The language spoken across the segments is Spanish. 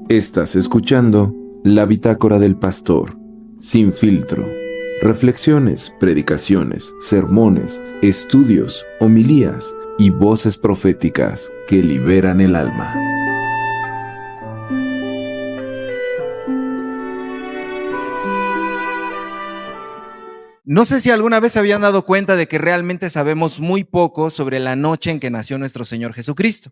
Estás escuchando La Bitácora del Pastor, sin filtro. Reflexiones, predicaciones, sermones, estudios, homilías y voces proféticas que liberan el alma. No sé si alguna vez se habían dado cuenta de que realmente sabemos muy poco sobre la noche en que nació nuestro Señor Jesucristo.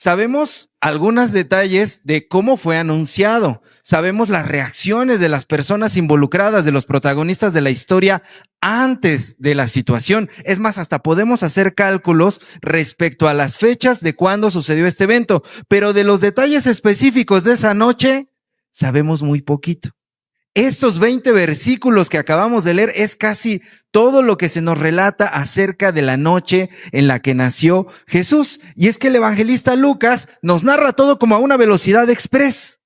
Sabemos algunos detalles de cómo fue anunciado. Sabemos las reacciones de las personas involucradas, de los protagonistas de la historia antes de la situación. Es más, hasta podemos hacer cálculos respecto a las fechas de cuándo sucedió este evento. Pero de los detalles específicos de esa noche, sabemos muy poquito. Estos 20 versículos que acabamos de leer es casi todo lo que se nos relata acerca de la noche en la que nació Jesús. Y es que el evangelista Lucas nos narra todo como a una velocidad express.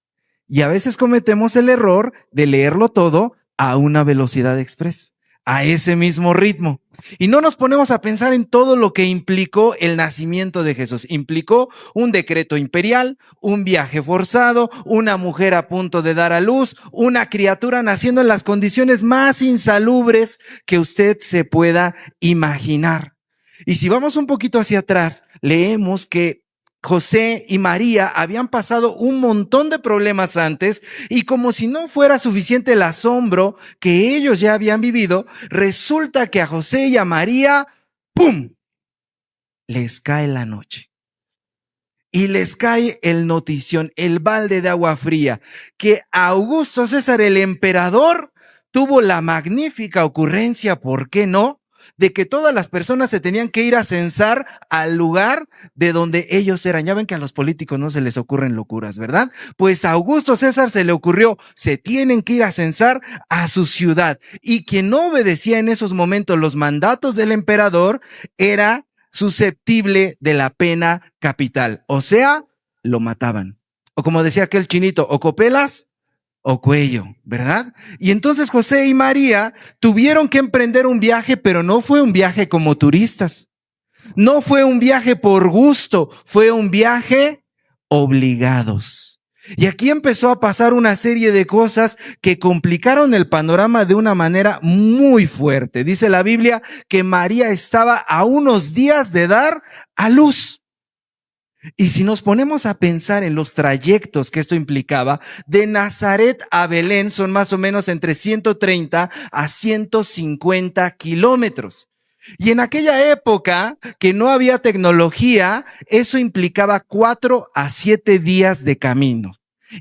Y a veces cometemos el error de leerlo todo a una velocidad express, a ese mismo ritmo. Y no nos ponemos a pensar en todo lo que implicó el nacimiento de Jesús. Implicó un decreto imperial, un viaje forzado, una mujer a punto de dar a luz, una criatura naciendo en las condiciones más insalubres que usted se pueda imaginar. Y si vamos un poquito hacia atrás, leemos que José y María habían pasado un montón de problemas antes y como si no fuera suficiente el asombro que ellos ya habían vivido, resulta que a José y a María, ¡pum!, les cae la noche. Y les cae el notición, el balde de agua fría, que Augusto César, el emperador, tuvo la magnífica ocurrencia, ¿por qué no?, de que todas las personas se tenían que ir a censar al lugar de donde ellos eran. Ya ven que a los políticos no se les ocurren locuras, ¿verdad? Pues a Augusto César se le ocurrió, se tienen que ir a censar a su ciudad. Y quien no obedecía en esos momentos los mandatos del emperador era susceptible de la pena capital. O sea, lo mataban. O como decía aquel chinito, o copelas o cuello, ¿verdad? Y entonces José y María tuvieron que emprender un viaje, pero no fue un viaje como turistas. No fue un viaje por gusto, fue un viaje obligados. Y aquí empezó a pasar una serie de cosas que complicaron el panorama de una manera muy fuerte. Dice la Biblia que María estaba a unos días de dar a luz. Y si nos ponemos a pensar en los trayectos que esto implicaba, de Nazaret a Belén son más o menos entre 130 a 150 kilómetros. Y en aquella época que no había tecnología, eso implicaba 4 a 7 días de camino.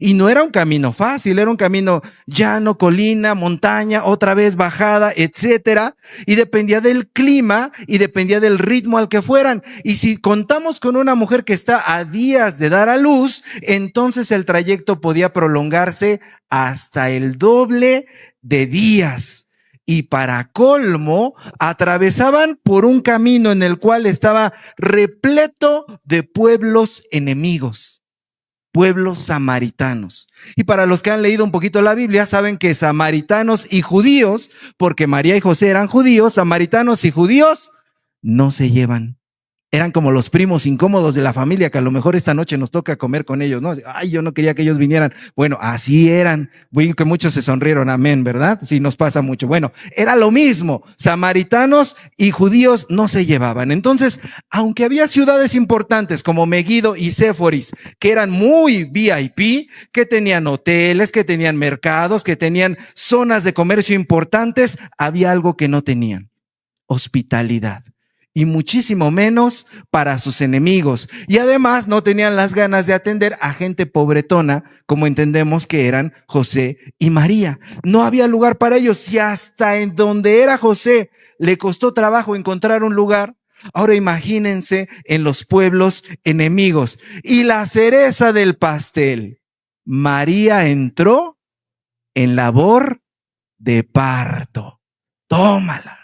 Y no era un camino fácil, era un camino llano, colina, montaña, otra vez bajada, etcétera. Y dependía del clima y dependía del ritmo al que fueran. Y si contamos con una mujer que está a días de dar a luz, entonces el trayecto podía prolongarse hasta el doble de días. Y para colmo, atravesaban por un camino en el cual estaba repleto de pueblos enemigos. Pueblos samaritanos. Y para los que han leído un poquito la Biblia, saben que samaritanos y judíos, porque María y José eran judíos, samaritanos y judíos no se llevan. Eran como los primos incómodos de la familia, que a lo mejor esta noche nos toca comer con ellos, ¿no? Ay, yo no quería que ellos vinieran. Bueno, así eran. Bueno, que muchos se sonrieron, amén, ¿verdad? Sí, nos pasa mucho. Bueno, era lo mismo. Samaritanos y judíos no se llevaban. Entonces, aunque había ciudades importantes como Megido y Séforis, que eran muy VIP, que tenían hoteles, que tenían mercados, que tenían zonas de comercio importantes, había algo que no tenían: hospitalidad. Y muchísimo menos para sus enemigos. Y además no tenían las ganas de atender a gente pobretona, como entendemos que eran José y María. No había lugar para ellos, y hasta en donde era José le costó trabajo encontrar un lugar. Ahora imagínense en los pueblos enemigos. Y la cereza del pastel: María entró en labor de parto. Tómala.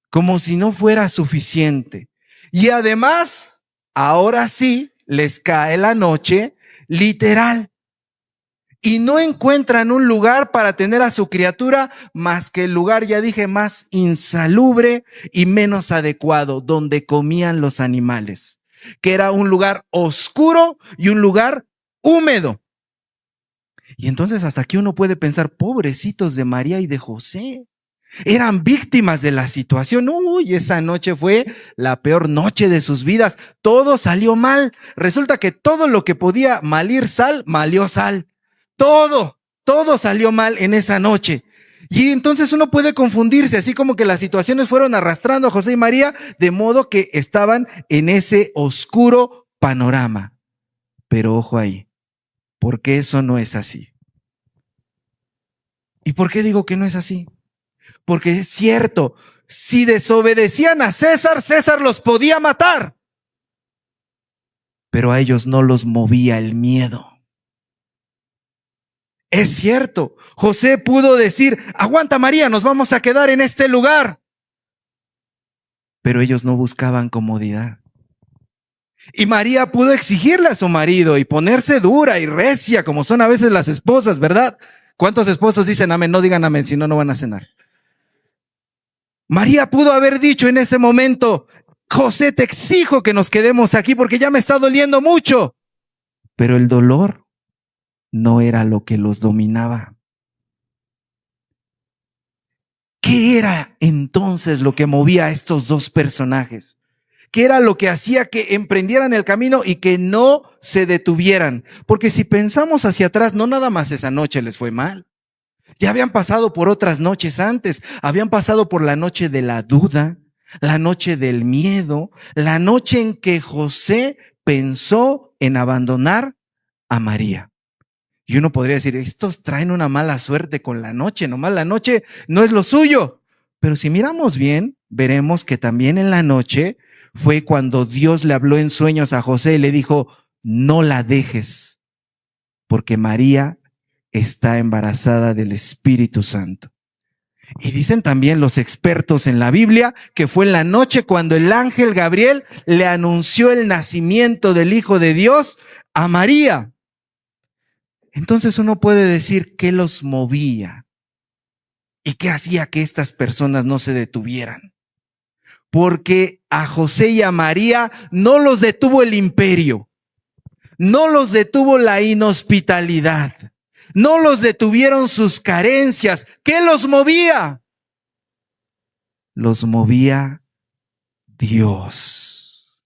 Como si no fuera suficiente. Y además, ahora sí, les cae la noche literal. Y no encuentran un lugar para tener a su criatura más que el lugar, ya dije, más insalubre y menos adecuado, donde comían los animales, que era un lugar oscuro y un lugar húmedo. Y entonces hasta aquí uno puede pensar, pobrecitos de María y de José. Eran víctimas de la situación. Uy, esa noche fue la peor noche de sus vidas. Todo salió mal. Resulta que todo lo que podía malir sal, malió sal. Todo salió mal en esa noche. Y entonces uno puede confundirse, así como que las situaciones fueron arrastrando a José y María, de modo que estaban en ese oscuro panorama. Pero ojo ahí, porque eso no es así. ¿Y por qué digo que no es así? Porque es cierto, si desobedecían a César, César los podía matar. Pero a ellos no los movía el miedo. Es cierto, José pudo decir, aguanta María, nos vamos a quedar en este lugar. Pero ellos no buscaban comodidad. Y María pudo exigirle a su marido y ponerse dura y recia, como son a veces las esposas, ¿verdad? ¿Cuántos esposos dicen amén? No digan amén, si no, no van a cenar. María pudo haber dicho en ese momento, José, te exijo que nos quedemos aquí porque ya me está doliendo mucho. Pero el dolor no era lo que los dominaba. ¿Qué era entonces lo que movía a estos dos personajes? ¿Qué era lo que hacía que emprendieran el camino y que no se detuvieran? Porque si pensamos hacia atrás, no nada más esa noche les fue mal. Ya habían pasado por otras noches antes, habían pasado por la noche de la duda, la noche del miedo, la noche en que José pensó en abandonar a María. Y uno podría decir, estos traen una mala suerte con la noche, nomás la noche no es lo suyo. Pero si miramos bien, veremos que también en la noche fue cuando Dios le habló en sueños a José y le dijo, no la dejes, porque María está embarazada del Espíritu Santo. Y dicen también los expertos en la Biblia que fue en la noche cuando el ángel Gabriel le anunció el nacimiento del Hijo de Dios a María. Entonces uno puede decir qué los movía y qué hacía que estas personas no se detuvieran. Porque a José y a María no los detuvo el imperio, no los detuvo la inhospitalidad, no los detuvieron sus carencias. ¿Qué los movía? Los movía Dios.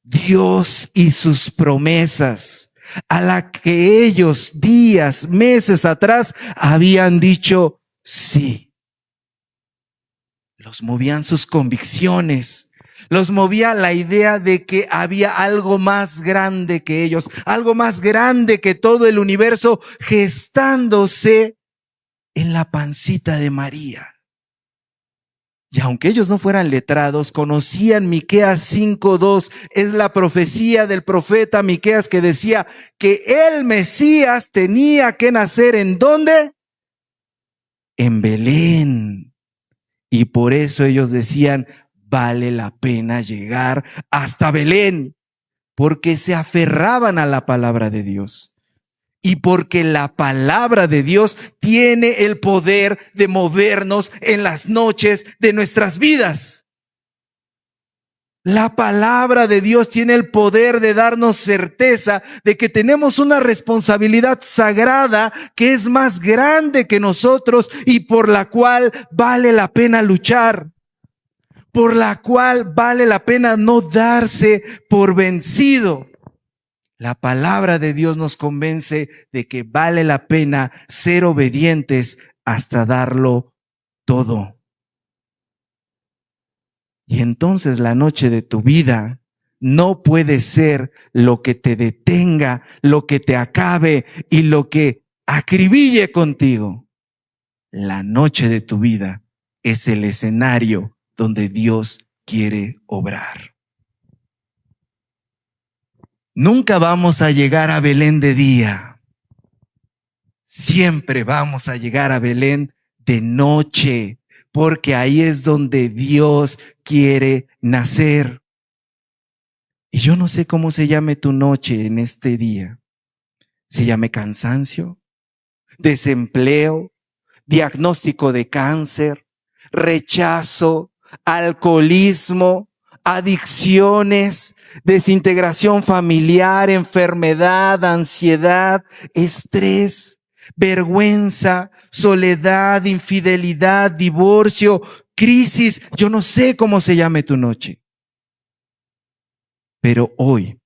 Dios y sus promesas, a la que ellos días, meses atrás habían dicho sí. Los movían sus convicciones, los movía la idea de que había algo más grande que ellos, algo más grande que todo el universo gestándose en la pancita de María. Y aunque ellos no fueran letrados, conocían Miqueas 5:2, es la profecía del profeta Miqueas que decía que el Mesías tenía que nacer ¿en dónde? En Belén. Y por eso ellos decían, vale la pena llegar hasta Belén, porque se aferraban a la palabra de Dios. Y porque la palabra de Dios tiene el poder de movernos en las noches de nuestras vidas. La palabra de Dios tiene el poder de darnos certeza de que tenemos una responsabilidad sagrada que es más grande que nosotros y por la cual vale la pena luchar, por la cual vale la pena no darse por vencido. La palabra de Dios nos convence de que vale la pena ser obedientes hasta darlo todo. Y entonces la noche de tu vida no puede ser lo que te detenga, lo que te acabe y lo que acribille contigo. La noche de tu vida es el escenario donde Dios quiere obrar. Nunca vamos a llegar a Belén de día. Siempre vamos a llegar a Belén de noche, porque ahí es donde Dios quiere nacer. Y yo no sé cómo se llame tu noche en este día. ¿Se llame cansancio, desempleo, diagnóstico de cáncer, rechazo, alcoholismo, adicciones, desintegración familiar, enfermedad, ansiedad, estrés, vergüenza, soledad, infidelidad, divorcio, crisis. Yo no sé cómo se llame tu noche. Pero hoy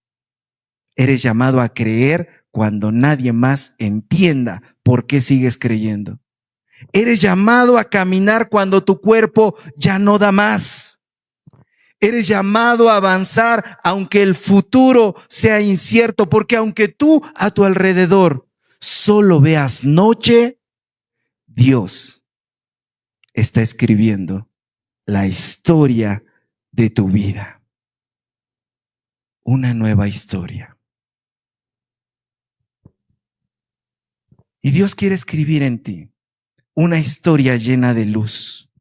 eres llamado a creer cuando nadie más entienda por qué sigues creyendo. Eres llamado a caminar cuando tu cuerpo ya no da más. Eres llamado a avanzar aunque el futuro sea incierto, porque aunque tú a tu alrededor solo veas noche, Dios está escribiendo la historia de tu vida. Una nueva historia. Y Dios quiere escribir en ti una historia llena de luz.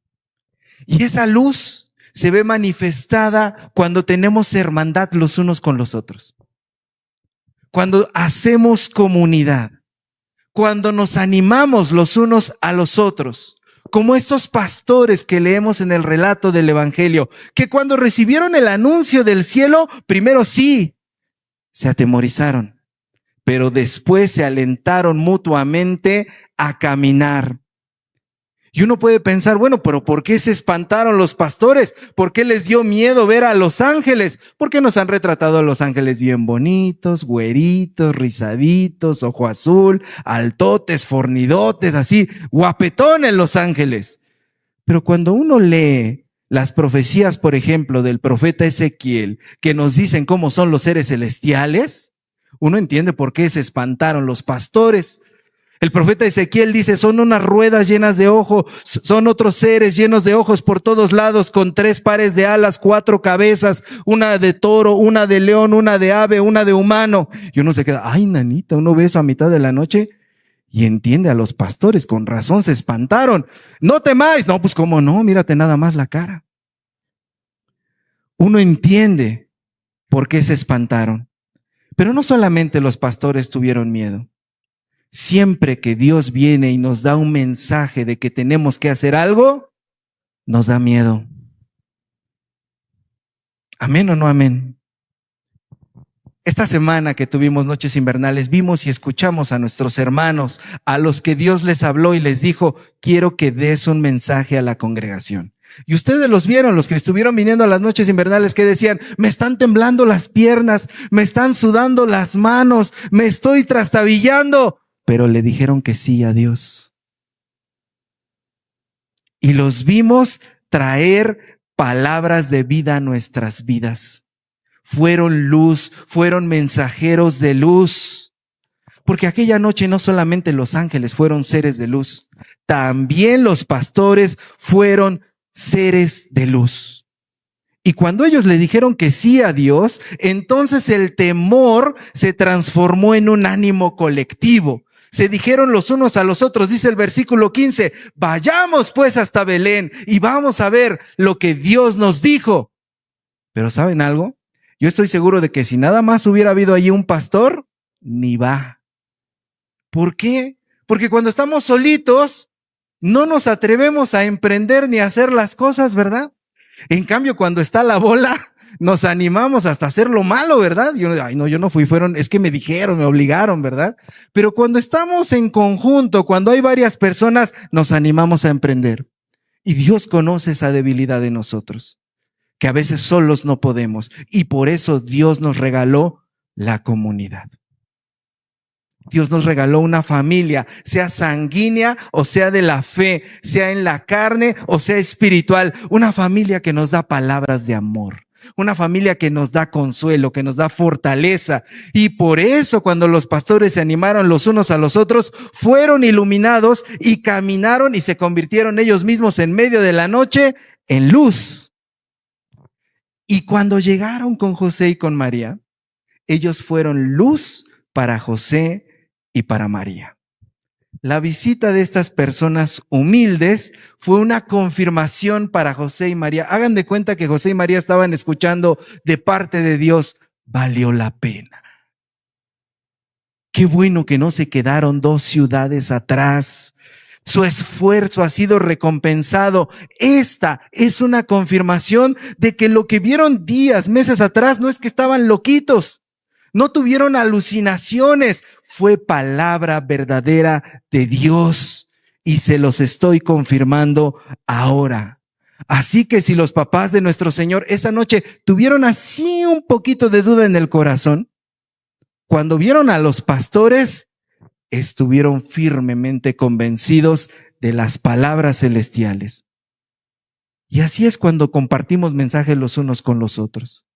Y esa luz se ve manifestada cuando tenemos hermandad los unos con los otros. Cuando hacemos comunidad. Cuando nos animamos los unos a los otros. Como estos pastores que leemos en el relato del Evangelio, que cuando recibieron el anuncio del cielo, primero sí, se atemorizaron, pero después se alentaron mutuamente a caminar. Y uno puede pensar, bueno, pero ¿por qué se espantaron los pastores? ¿Por qué les dio miedo ver a los ángeles? Porque nos han retratado a los ángeles bien bonitos, güeritos, rizaditos, ojo azul, altotes, fornidotes, así, guapetones los ángeles. Pero cuando uno lee las profecías, por ejemplo, del profeta Ezequiel, que nos dicen cómo son los seres celestiales, uno entiende por qué se espantaron los pastores. El profeta Ezequiel dice, son unas ruedas llenas de ojos, son otros seres llenos de ojos por todos lados, con 3 pares de alas, 4 cabezas, una de toro, una de león, una de ave, una de humano. Y uno se queda, ay, nanita, uno ve eso a mitad de la noche y entiende a los pastores, con razón se espantaron. No temáis, no, pues cómo no, mírate nada más la cara. Uno entiende por qué se espantaron. Pero no solamente los pastores tuvieron miedo. Siempre que Dios viene y nos da un mensaje de que tenemos que hacer algo, nos da miedo. ¿Amén o no amén? Esta semana que tuvimos noches invernales, vimos y escuchamos a nuestros hermanos, a los que Dios les habló y les dijo, quiero que des un mensaje a la congregación. Y ustedes los vieron, los que estuvieron viniendo a las noches invernales, que decían, me están temblando las piernas, me están sudando las manos, me estoy trastabillando. Pero le dijeron que sí a Dios. Y los vimos traer palabras de vida a nuestras vidas. Fueron luz, fueron mensajeros de luz. Porque aquella noche no solamente los ángeles fueron seres de luz, también los pastores fueron seres de luz. Y cuando ellos le dijeron que sí a Dios, entonces el temor se transformó en un ánimo colectivo. Se dijeron los unos a los otros, dice el versículo 15, vayamos pues hasta Belén y vamos a ver lo que Dios nos dijo. Pero ¿saben algo? Yo estoy seguro de que si nada más hubiera habido allí un pastor, ni va. ¿Por qué? Porque cuando estamos solitos, no nos atrevemos a emprender ni a hacer las cosas, ¿verdad? En cambio, cuando está la bola, nos animamos hasta hacer lo malo, ¿verdad? Yo no fui, es que me dijeron, me obligaron, ¿verdad? Pero cuando estamos en conjunto, cuando hay varias personas, nos animamos a emprender. Y Dios conoce esa debilidad de nosotros, que a veces solos no podemos. Y por eso Dios nos regaló la comunidad. Dios nos regaló una familia, sea sanguínea o sea de la fe, sea en la carne o sea espiritual. Una familia que nos da palabras de amor. Una familia que nos da consuelo, que nos da fortaleza. Y por eso cuando los pastores se animaron los unos a los otros, fueron iluminados y caminaron y se convirtieron ellos mismos en medio de la noche en luz. Y cuando llegaron con José y con María, ellos fueron luz para José y para María. La visita de estas personas humildes fue una confirmación para José y María. Hagan de cuenta que José y María estaban escuchando de parte de Dios, valió la pena. Qué bueno que no se quedaron 2 ciudades atrás. Su esfuerzo ha sido recompensado. Esta es una confirmación de que lo que vieron días, meses atrás, no es que estaban loquitos, no tuvieron alucinaciones, fue palabra verdadera de Dios y se los estoy confirmando ahora. Así que si los papás de nuestro Señor esa noche tuvieron así un poquito de duda en el corazón, cuando vieron a los pastores, estuvieron firmemente convencidos de las palabras celestiales. Y así es cuando compartimos mensajes los unos con los otros.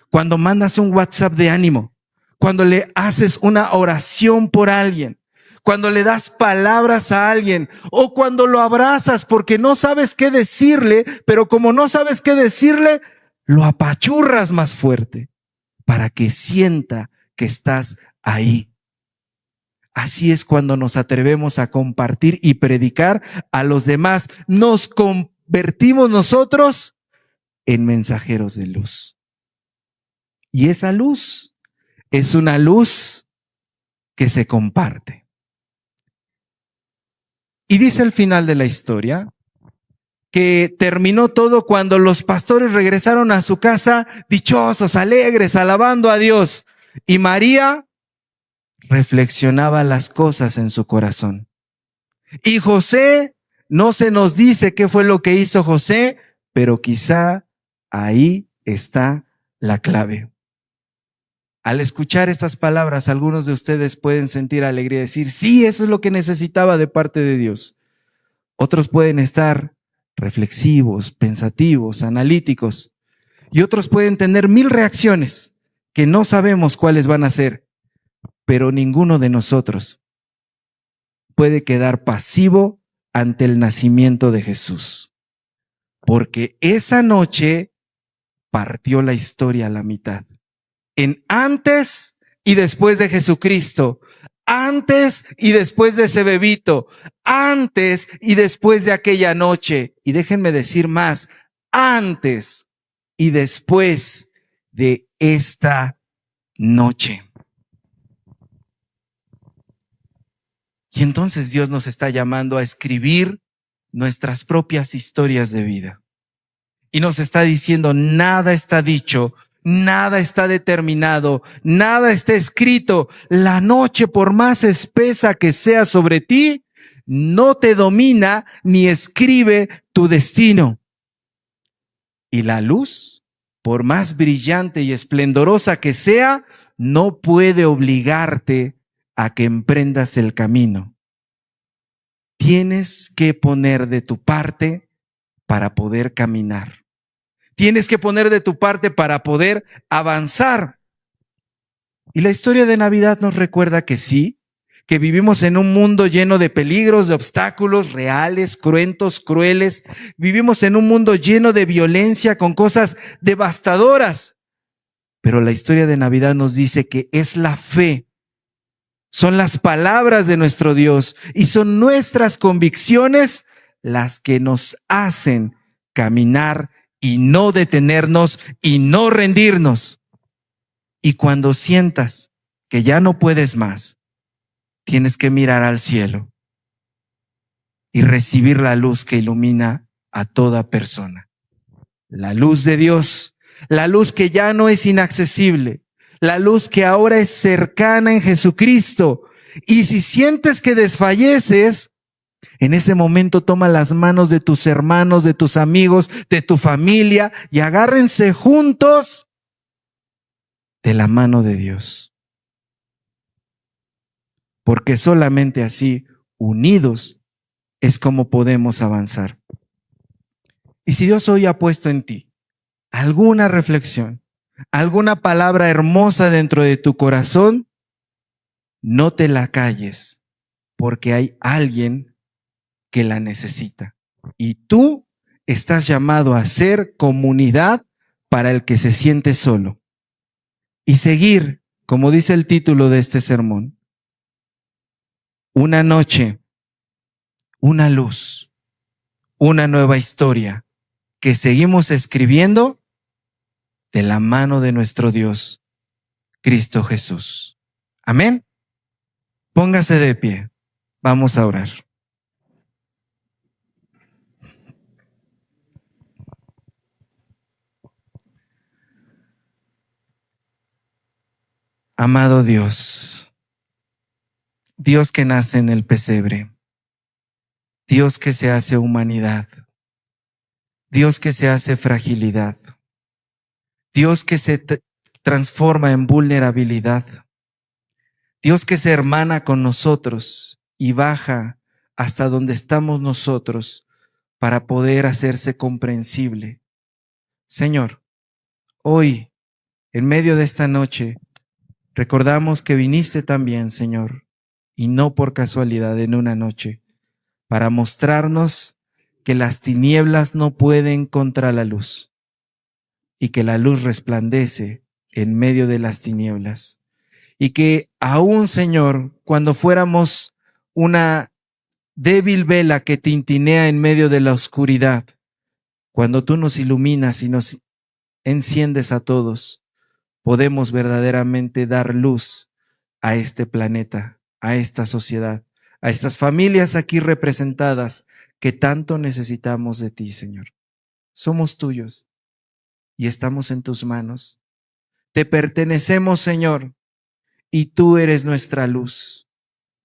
Cuando mandas un WhatsApp de ánimo, cuando le haces una oración por alguien, cuando le das palabras a alguien o cuando lo abrazas porque no sabes qué decirle, pero como no sabes qué decirle, lo apachurras más fuerte para que sienta que estás ahí. Así es cuando nos atrevemos a compartir y predicar a los demás. Nos convertimos nosotros en mensajeros de luz. Y esa luz es una luz que se comparte. Y dice el final de la historia que terminó todo cuando los pastores regresaron a su casa dichosos, alegres, alabando a Dios. Y María reflexionaba las cosas en su corazón. Y José, no se nos dice qué fue lo que hizo José, pero quizá ahí está la clave. Al escuchar estas palabras, algunos de ustedes pueden sentir alegría y decir, sí, eso es lo que necesitaba de parte de Dios. Otros pueden estar reflexivos, pensativos, analíticos, y otros pueden tener 1000 reacciones que no sabemos cuáles van a ser. Pero ninguno de nosotros puede quedar pasivo ante el nacimiento de Jesús, porque esa noche partió la historia a la mitad, en antes y después de Jesucristo, antes y después de ese bebito, antes y después de aquella noche, y déjenme decir más, antes y después de esta noche. Y entonces Dios nos está llamando a escribir nuestras propias historias de vida. Y nos está diciendo, nada está dicho, nada está determinado, nada está escrito. La noche, por más espesa que sea sobre ti, no te domina ni escribe tu destino. Y la luz, por más brillante y esplendorosa que sea, no puede obligarte a que emprendas el camino. Tienes que poner de tu parte para poder caminar. Tienes que poner de tu parte para poder avanzar. Y la historia de Navidad nos recuerda que sí, que vivimos en un mundo lleno de peligros, de obstáculos reales, cruentos, crueles. Vivimos en un mundo lleno de violencia, con cosas devastadoras. Pero la historia de Navidad nos dice que es la fe, son las palabras de nuestro Dios y son nuestras convicciones las que nos hacen caminar y no detenernos y no rendirnos. Y cuando sientas que ya no puedes más, tienes que mirar al cielo y recibir la luz que ilumina a toda persona. La luz de Dios, la luz que ya no es inaccesible, la luz que ahora es cercana en Jesucristo. Y si sientes que desfalleces, en ese momento toma las manos de tus hermanos, de tus amigos, de tu familia y agárrense juntos de la mano de Dios. Porque solamente así, unidos, es como podemos avanzar. Y si Dios hoy ha puesto en ti alguna reflexión, alguna palabra hermosa dentro de tu corazón, no te la calles, porque hay alguien que la necesita. Y tú estás llamado a ser comunidad para el que se siente solo. Y seguir, como dice el título de este sermón, una noche, una luz, una nueva historia que seguimos escribiendo de la mano de nuestro Dios, Cristo Jesús. Amén. Póngase de pie. Vamos a orar. Amado Dios, Dios que nace en el pesebre, Dios que se hace humanidad, Dios que se hace fragilidad, Dios que se transforma en vulnerabilidad, Dios que se hermana con nosotros y baja hasta donde estamos nosotros para poder hacerse comprensible. Señor, hoy, en medio de esta noche, recordamos que viniste también, Señor, y no por casualidad en una noche, para mostrarnos que las tinieblas no pueden contra la luz y que la luz resplandece en medio de las tinieblas. Y que aún, Señor, cuando fuéramos una débil vela que tintinea en medio de la oscuridad, cuando tú nos iluminas y nos enciendes a todos, podemos verdaderamente dar luz a este planeta, a esta sociedad, a estas familias aquí representadas que tanto necesitamos de ti, Señor. Somos tuyos y estamos en tus manos. Te pertenecemos, Señor, y tú eres nuestra luz.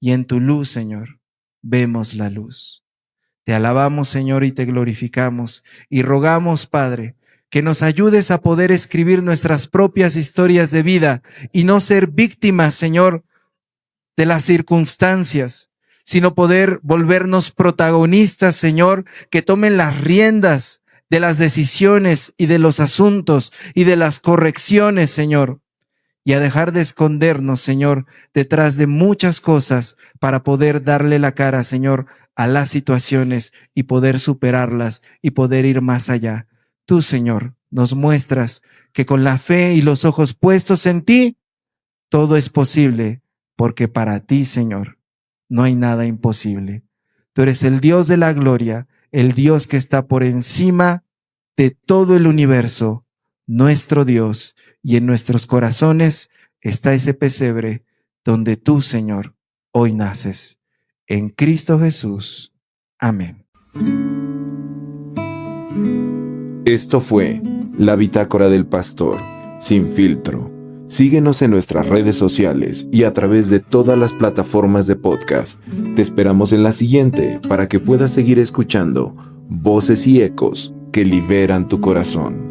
Y en tu luz, Señor, vemos la luz. Te alabamos, Señor, y te glorificamos. Y rogamos, Padre, que nos ayudes a poder escribir nuestras propias historias de vida y no ser víctimas, Señor, de las circunstancias, sino poder volvernos protagonistas, Señor, que tomen las riendas de las decisiones y de los asuntos y de las correcciones, Señor, y a dejar de escondernos, Señor, detrás de muchas cosas para poder darle la cara, Señor, a las situaciones y poder superarlas y poder ir más allá. Tú, Señor, nos muestras que con la fe y los ojos puestos en ti, todo es posible, porque para ti, Señor, no hay nada imposible. Tú eres el Dios de la gloria, el Dios que está por encima de todo el universo, nuestro Dios, y en nuestros corazones está ese pesebre donde tú, Señor, hoy naces. En Cristo Jesús. Amén. Esto fue La Bitácora del Pastor, sin filtro. Síguenos en nuestras redes sociales y a través de todas las plataformas de podcast. Te esperamos en la siguiente para que puedas seguir escuchando voces y ecos que liberan tu corazón.